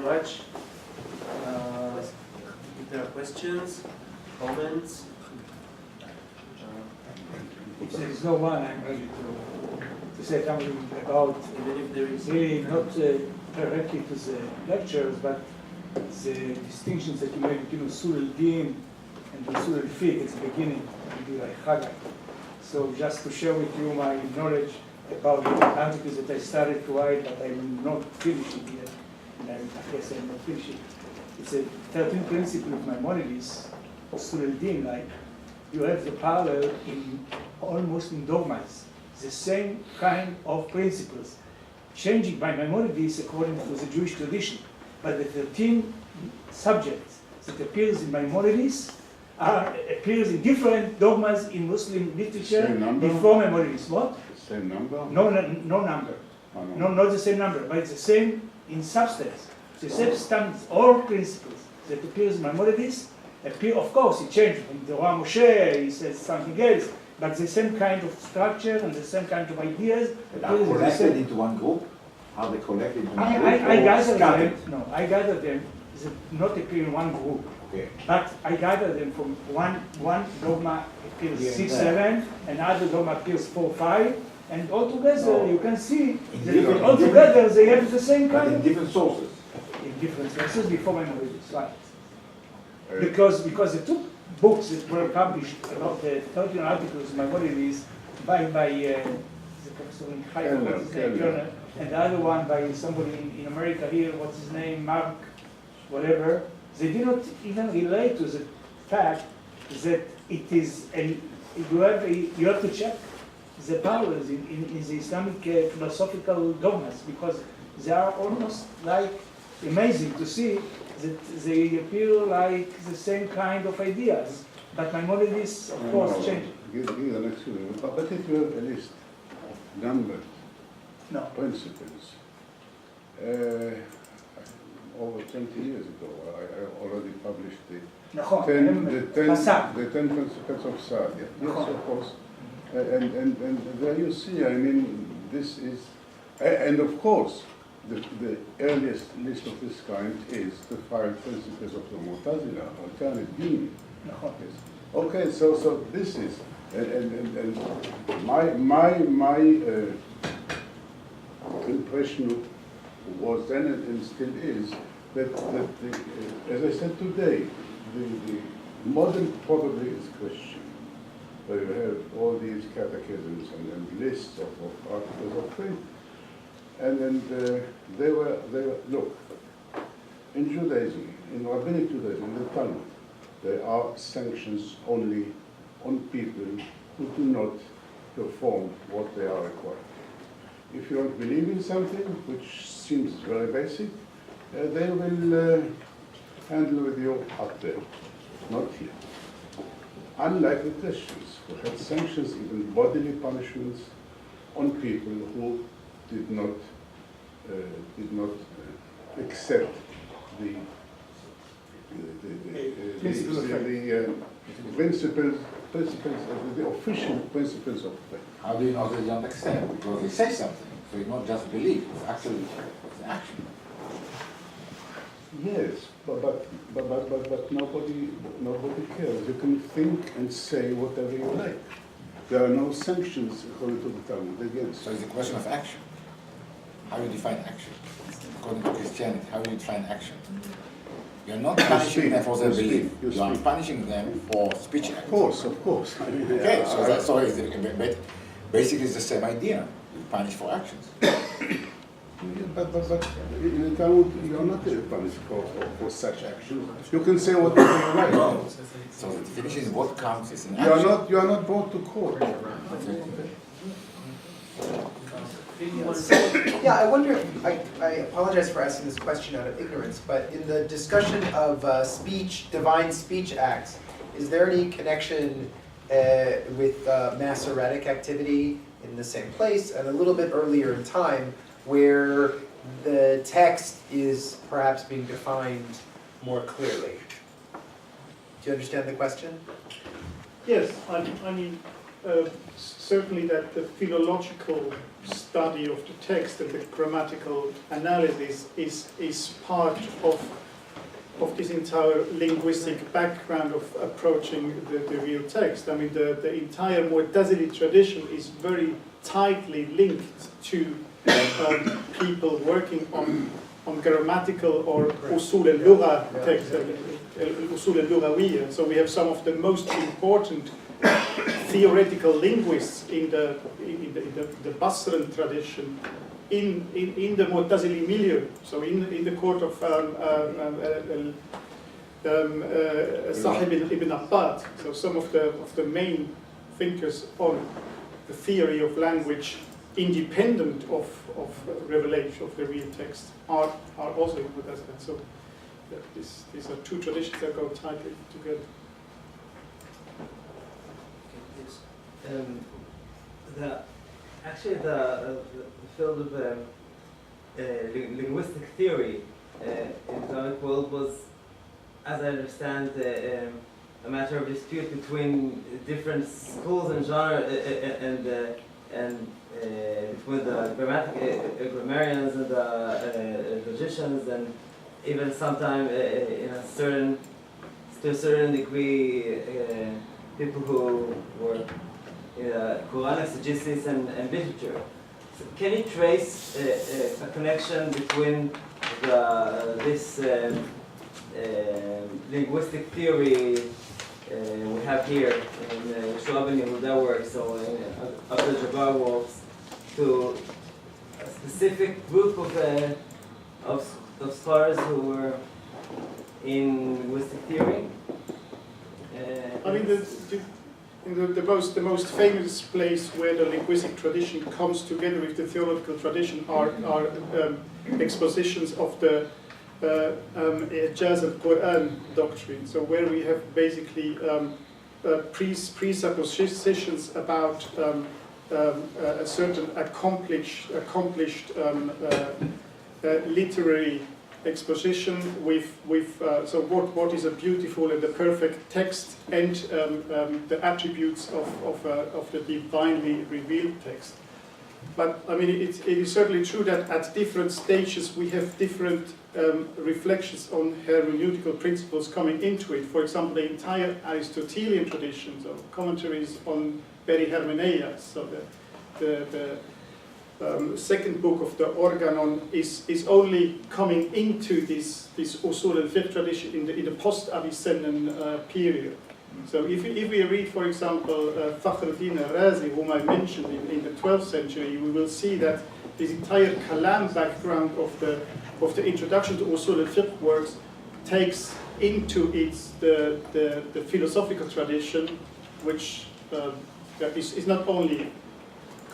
much. If there are questions, comments. If there is no one, I'm ready to say something about, Even if there is really not directly to the lectures, but the distinctions that you made between Usul al-Din and Usul al-Fiqh at the beginning, maybe like Haggard. So just to share with you my knowledge about the articles that I started to write, but I will not finish it yet, and I guess I will not finish it. It's a 13th principle of Maimonides, Usul al-Din, like you have the parallel in almost in dogmas, the same kind of principles, changing by Maimonides according to the Jewish tradition. But the 13 subjects that appears in Maimonides appears in different dogmas in Muslim literature before Maimonides. What? Same number? No number. Oh, no. No, not the same number, but it's the same in substance. The same standards, all principles that appears in Maimonides appear, of course, it changed. In the Torah Moshe, he says something else, but the same kind of structure and the same kind of ideas. They are collected into one group? Are they collected into one group? I gather them. No, I gather them. They not appear in one group. Okay. But I gather them from one dogma appears Yeah, 6, yeah. 7, another dogma appears 4, 5, and altogether you can see that different- altogether they have the same But kind in of different sources. in different sources before Maimonides, right? Because the two books that were published about the 13 articles Maimonides by the professor in Haifa, what's his name, Turner, and the other one by somebody in America here, what's his name, Mark, whatever, they did not even relate to the fact that it is you have to check the parallels in the Islamic philosophical dogmas, because they are almost like amazing to see that they appear like the same kind of ideas. But Maimonides, of course, changed. Give an excuse. But if you have a list of numbers, No. principles, over 20 years ago, I already published the נכון, 10 מסע. principles of Saad. Yes, of course. And there you see, I mean, this is, and of course, the earliest list of this kind is the 5 principles of the Mu'tazila, alternate union. נכון. Yes. Okay, so this is, and my impression was then and still is that as I said today, the modern probably is Christian. Where you have all these catechisms and lists of articles of faith. And they were, look, in Judaism, in rabbinic Judaism, in the Talmud, there are sanctions only on people who do not perform what they are required. If you don't believe in something, which seems very basic, they will handle with you up there, not here. Unlike the Christians, who had sanctions, even bodily punishments, on people who did not accept the official principles of faith. How do you know they don't accept? Because they say something. So it's not just belief, it's actually it's action. Yes, but nobody cares. You can think and say whatever you like. There are no sanctions according to the Talmud against. So it's a question of action. How do you define action? According to Christianity, how do you define action? You're not punishing them for their belief. You are punishing them for speech act. Of course. I mean, Okay, so it's basically it's the same idea. You punish for actions. But in the Talmud, you are not punished for such actions. You can say whatever you like. So the definition is what counts as an action. You are not brought to court. Yeah, I wonder, I apologize for asking this question out of ignorance, but in the discussion of divine speech acts, is there any connection with Masoretic activity in the same place and a little bit earlier in time where the text is perhaps being defined more clearly? Do you understand the question? Yes, I mean, certainly that the philological study of the text and the grammatical analysis is part of this entire linguistic background of approaching the real text. I mean, the entire Mu'tazili tradition is very tightly linked to people working on grammatical or usul al-lugha text, usul al-lughawiyya. So we have some of the most important theoretical linguists in the Basran tradition in the Mu'tazili milieu, so in the court of Sahib ibn Abbad. So some of the main thinkers on the theory of language independent of revelation of the real text are also in Mu'tazila. So these are two traditions that go tightly together. Actually, the field of linguistic theory in the Islamic world was, as I understand, a matter of dispute between different schools and genre and between the grammarians and the logicians, and even sometimes to a certain degree people who were Quran exegesis and literature. So can you trace a connection between this linguistic theory we have here in Schwab and Yehuda works, or in Abdul Jabbar works, to a specific group of scholars who were in linguistic theory? I mean, the most famous place where the linguistic tradition comes together with the theological tradition are expositions of the Ijaz al-Quran doctrine. So where we have basically presuppositions about a certain accomplished literary exposition with so what is a beautiful and a perfect text, and the attributes of the divinely revealed text. But I mean, it is certainly true that at different stages we have different reflections on hermeneutical principles coming into it. For example, the entire Aristotelian tradition, so commentaries on Perihermeneias, so the second book of the Organon is only coming into this Usul al-Fiqh tradition in the post-Avicennan period. So if we read, for example, Fakhruddin al-Razi, whom I mentioned in the 12th century, we will see that this entire Kalam background of the introduction to Usul al-Fiqh works takes into its the philosophical tradition, which is not only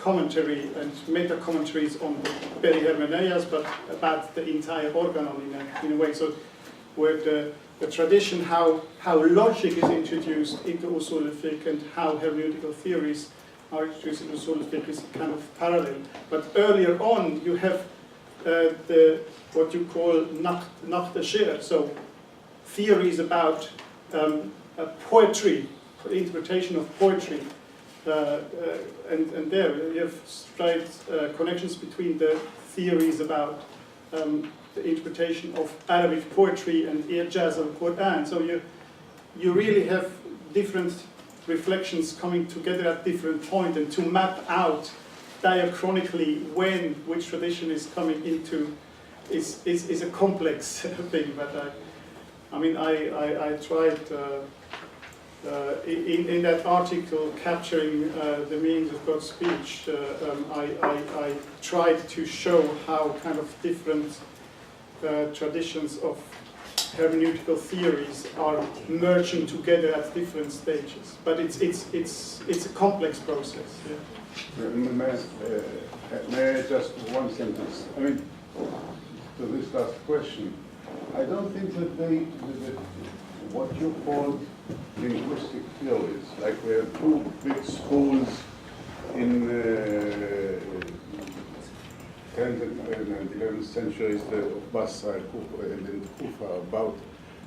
commentary and meta-commentaries on Perihermeneias, but about the entire Organon in a way. So where the tradition, how logic is introduced into Usul al-Fiqh and how hermeneutical theories are introduced into Usul al-Fiqh is kind of parallel. But earlier on, you have what you call Naqd al-Shi'r, so theories about poetry, interpretation of poetry. And there you have straight connections between the theories about the interpretation of Arabic poetry and Ijaz al-Quran. So you really have different reflections coming together at different points, and to map out diachronically which tradition is coming into is a complex thing. But I tried in that article capturing the meanings of God's speech. I tried to show how kind of different traditions of hermeneutical theories are merging together at different stages. But it's a complex process. Yeah. May I just one sentence? I mean, to this last question, I don't think that what you call linguistic theories, like we have two big schools in 10th and 11th centuries of Basra and Kufa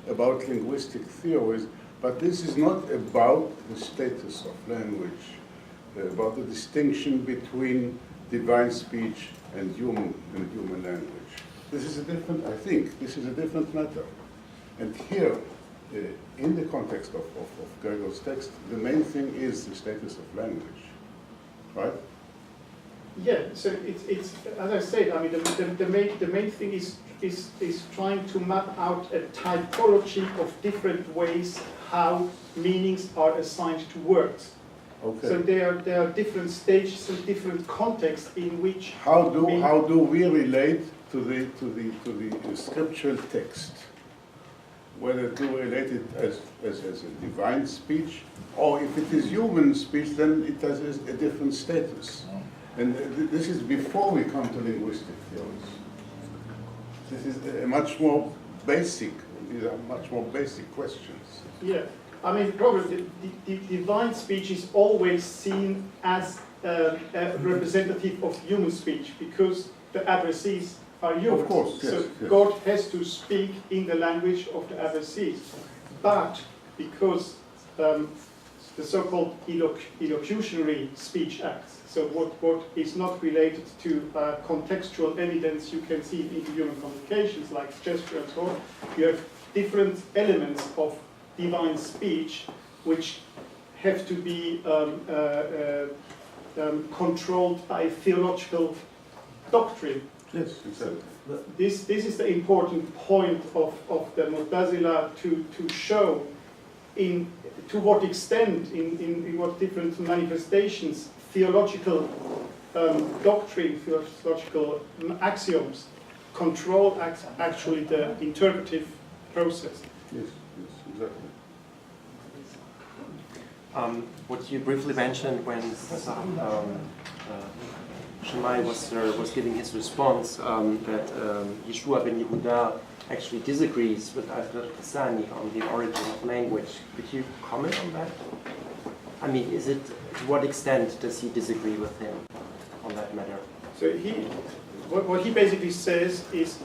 about linguistic theories, but this is not about the status of language. about the distinction between divine speech and human language. This is a different, I think, this is a different matter. And here, in the context of Gregor's text, the main thing is the status of language, right? Yeah, so it's as I said, I mean, the main thing is trying to map out a typology of different ways how meanings are assigned to words. Okay. So there are different stages and different contexts in which. How do we relate to the scriptural text? Whether to relate it as a divine speech, or if it is human speech, then it has a different status. And this is before we come to linguistic theories. This is a much more basic. These are much more basic questions. Yeah, I mean, probably the divine speech is always seen as a representative of human speech because the addressees are humans. Of course, yes, so yes. God has to speak in the language of the addressees. But because the so-called illocutionary speech acts, so what is not related to contextual evidence you can see in human communications like gesture and so on, you have different elements of divine speech which have to be controlled by theological doctrine. Yes, exactly. This is the important point of the Mu'tazila to show to what extent, in what different manifestations, theological doctrine, theological axioms control actually the interpretive process. Yes, exactly. What you briefly mentioned when Shammai was giving his response, that Yeshua ben Yehuda actually disagrees with Al-Qassani on the origin of language. Could you comment on that? I mean, to what extent does he disagree with him on that matter? So what he basically says is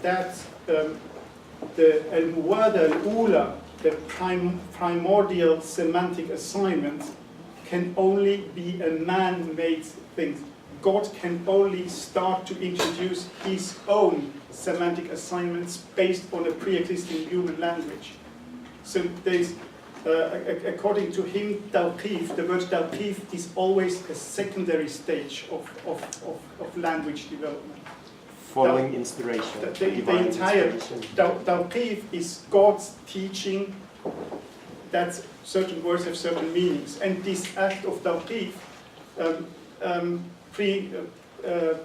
that the al-muwada al-ula, the primordial semantic assignment, can only be a man-made thing. God can only start to introduce his own semantic assignments based on a pre-existing human language. So there's, according to him, tawqif, the word tawqif is always a secondary stage of language development. Following inspiration. The entire tawqif is God's teaching that certain words have certain meanings, and this act of tawqif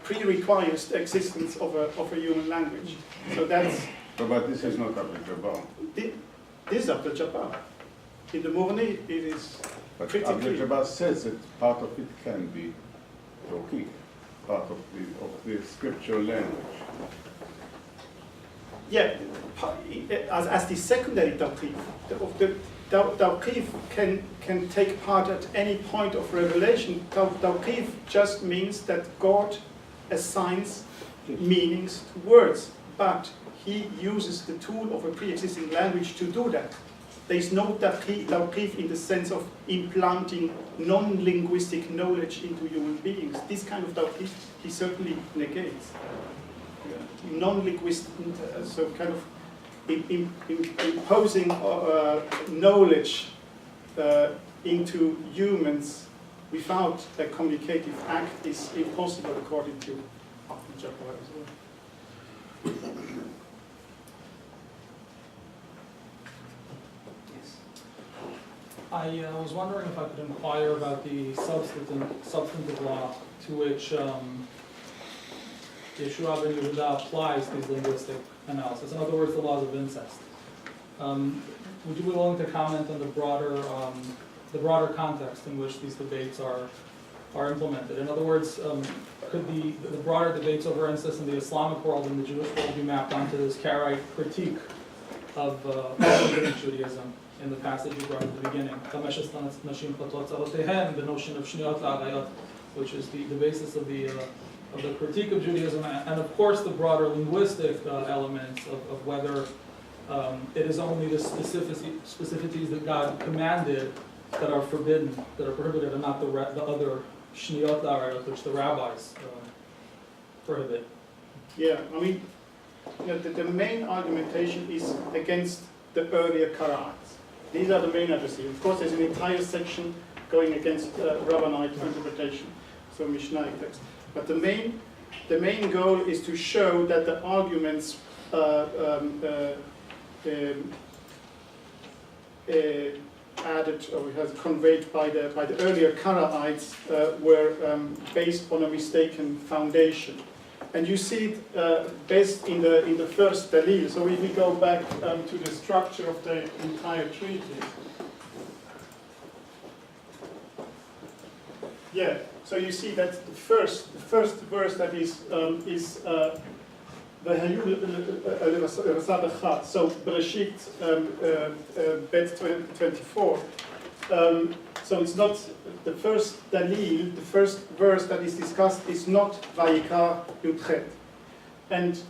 pre-requires the existence of a human language. So that's. But this is not Abdul Jabbar. This is Abdul Jabbar. In the Mughni, it is But pretty Abdul clear. Jabbar says that part of it can be Tawqif, part of the scriptural language. Yeah, as the secondary tawqif, the tawqif can take part at any point of revelation. Tawqif just means that God assigns meanings to words, but he uses the tool of a pre-existing language to do that. There is no tawqif in the sense of implanting non-linguistic knowledge into human beings. This kind of tawqif he certainly negates. Non-linguistic, so kind of imposing knowledge into humans without a communicative act is impossible according to Abdul Jabbar as well. I was wondering if I could inquire about the substantive law to which Yeshua ben Yehuda applies these linguistic analysis. In other words, the laws of incest. Would you be willing to comment on the broader context in which these debates are implemented? In other words, could the broader debates over incest in the Islamic world and the Jewish world be mapped onto this Karaite critique of rabbinic Judaism in the passage you brought at the beginning? The notion of shniyot la'arayot, which is the basis of the critique of Judaism, and of course the broader linguistic elements of whether it is only the specificities that God commanded that are forbidden, that are prohibited, and not the other shniyot da'arayot, which the rabbis prohibit. Yeah, I mean, the main argumentation is against the earlier Karaites. These are the main addresses. Of course, there's an entire section going against Rabbanite interpretation, so Mishnaic text. But the main goal is to show that the arguments added or has conveyed by the earlier Karaites were based on a mistaken foundation. And you see it best in the first dalil. So if we go back to the structure of the entire treatise. Yeah, so you see that the first verse that is so Bereshit bet 24. So it's not the first dalil, the first verse that is discussed is not Vayikra Yudchet. And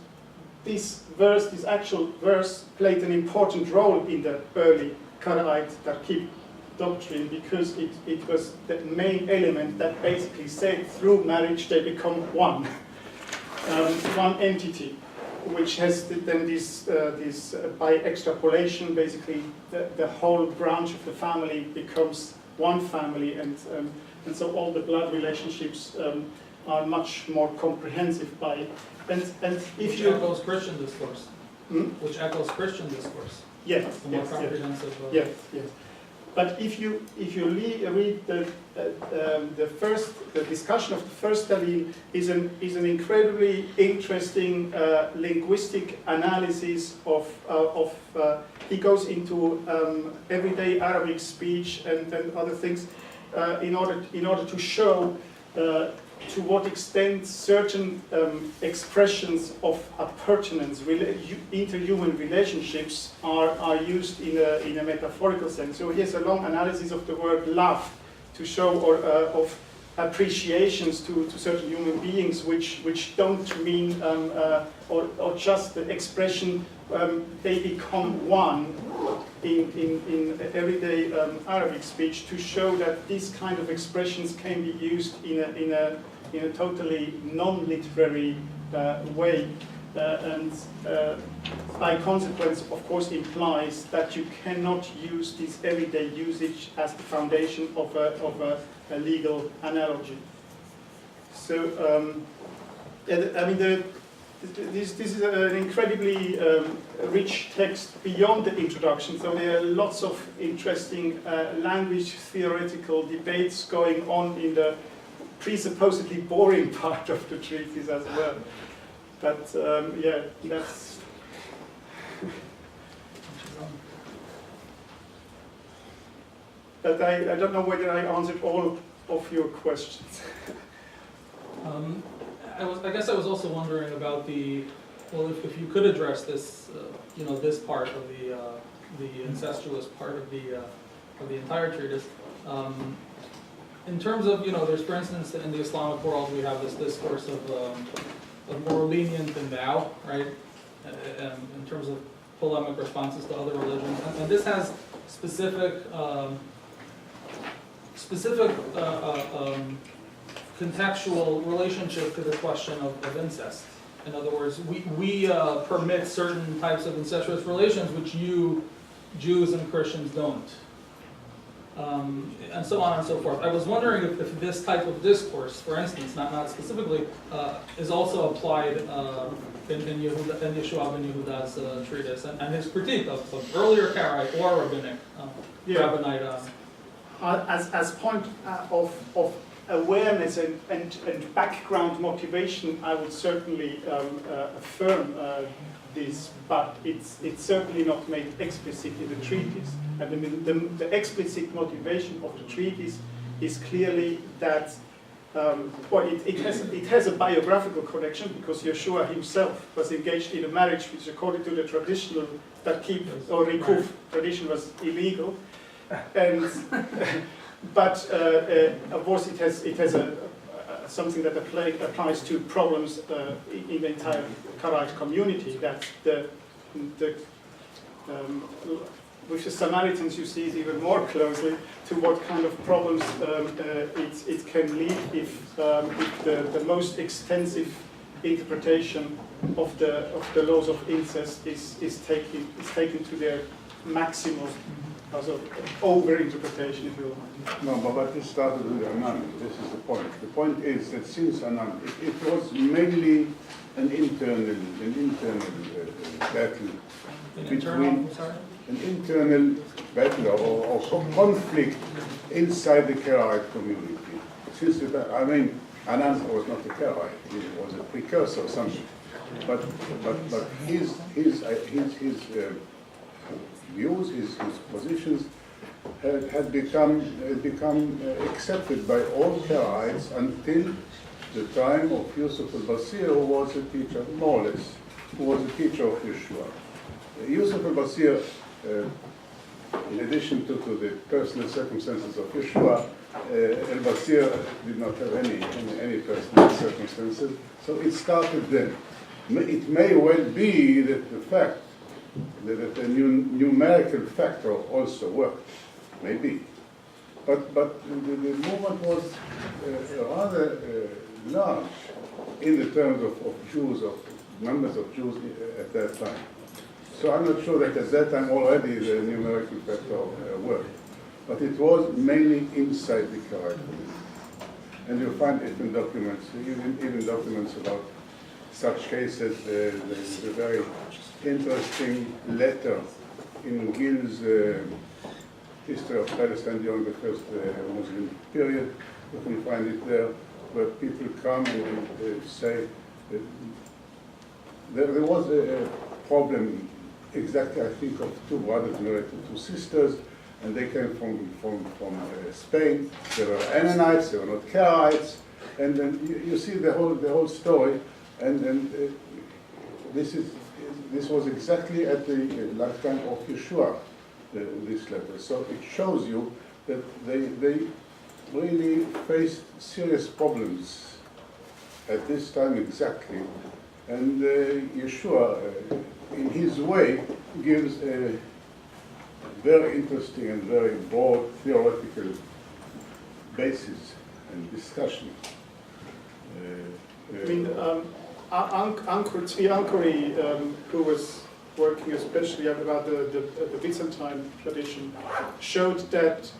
this verse, this actual verse, played an important role in the early Karaite Tarkib doctrine because it was the main element that basically said through marriage they become one, one entity, which has then this by extrapolation, basically the whole branch of the family becomes one family, and so all the blood relationships are much more comprehensive by and if which you echoes Christian discourse. Which echoes Christian discourse. yes, The more yes, comprehensive. yes, yes. But if you read the discussion of the first dalil is an incredibly interesting linguistic analysis of he goes into everyday Arabic speech and other things in order to show to what extent certain expressions of appurtenance, interhuman relationships, are used in a metaphorical sense. So here's a long analysis of the word love to show of appreciations to certain human beings, which don't mean or just the expression they become one in everyday Arabic speech, to show that these kind of expressions can be used in a totally non-literary way, and by consequence, of course, implies that you cannot use this everyday usage as the foundation of a legal analogy. So, I mean, this is an incredibly rich text beyond the introduction. So there are lots of interesting language theoretical debates going on in the presupposedly boring part of the treatise as well. But yeah, that's. But I don't know whether I answered all of your questions. I guess I was also wondering about well, if you could address this, this part of the incestuous part of the entire treatise. In terms of, there's, for instance, in the Islamic world, we have this discourse of more lenient than thou, right? In terms of polemic responses to other religions, and this has specific contextual relationship to the question of incest. In other words, we permit certain types of incestuous relations which you Jews and Christians don't. And so on and so forth. I was wondering if this type of discourse, for instance, not specifically, is also applied in Yeshua ben Yehuda's treatise and his critique of earlier Karaite or rabbinic, rabbinite. As point of awareness and background motivation, I would certainly affirm this, but it's certainly not made explicit in the treatise. I mean, the explicit motivation of the treatise is clearly that, it has a biographical connection because Yeshua himself was engaged in a marriage which, according to the traditional Tarkib or Rikuf tradition, was illegal, and but of course it has something that applies to problems in the entire Karaite community, that with the Samaritans, you see it even more closely to what kind of problems it can lead if the most extensive interpretation of the laws of incest is taken to their maximum, also over-interpretation, if you like. No, but this started with Anan. This is the point. The point is that since Anan, it was mainly an internal battle. An internal battle or conflict inside the Karaite community. Since I mean, Anan was not a Karaite; he was a precursor or something. But his views, his positions had become accepted by all Karaites until the time of Yusuf al-Basir, who was a teacher, more or less, who was a teacher of Yeshua. Yusuf al-Basir, in addition to the personal circumstances of Yeshua, al-Basir did not have any personal circumstances, so it started then. It may well be that the fact that a numerical factor also worked, maybe. But the movement was rather large in the terms of Jews, of numbers of Jews at that time. So I'm not sure that at that time already the numerical factor worked. But it was mainly inside the Karaite community. And you'll find it in documents, even documents about such cases. There's a very interesting letter in Gil's History of Palestine during the first Muslim period. You can find it there, where people come and say there was a problem, exactly, I think, of two brothers married to two sisters, and they came from Spain. They were Ananites, they were not Karaites, and then you see the whole story, and this was exactly at the lifetime of Yeshua, this letter. So it shows you that they really faced serious problems at this time exactly. And Yeshua, in his way, gives a very interesting and very broad theoretical basis and discussion. I mean, Ankuri, who was working especially about the Byzantine tradition, showed that,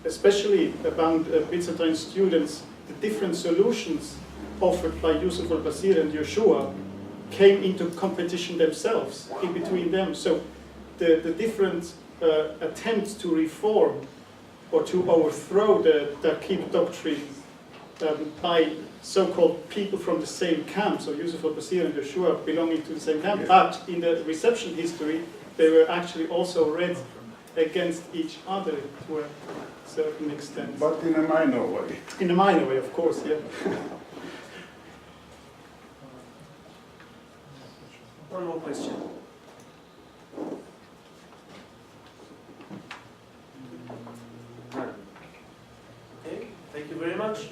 especially among Byzantine students, the different solutions offered by Yusuf al-Basir and Yeshua came into competition themselves, in between them. So the different attempts to reform or to overthrow the Darqib doctrine by so-called people from the same camp, so Yusuf al-Basir and Yeshua belonging to the same camp, yes. But in the reception history, they were actually also read against each other to a certain extent. But in a minor way. In a minor way, of course, yeah. One more question. Okay, thank you very much.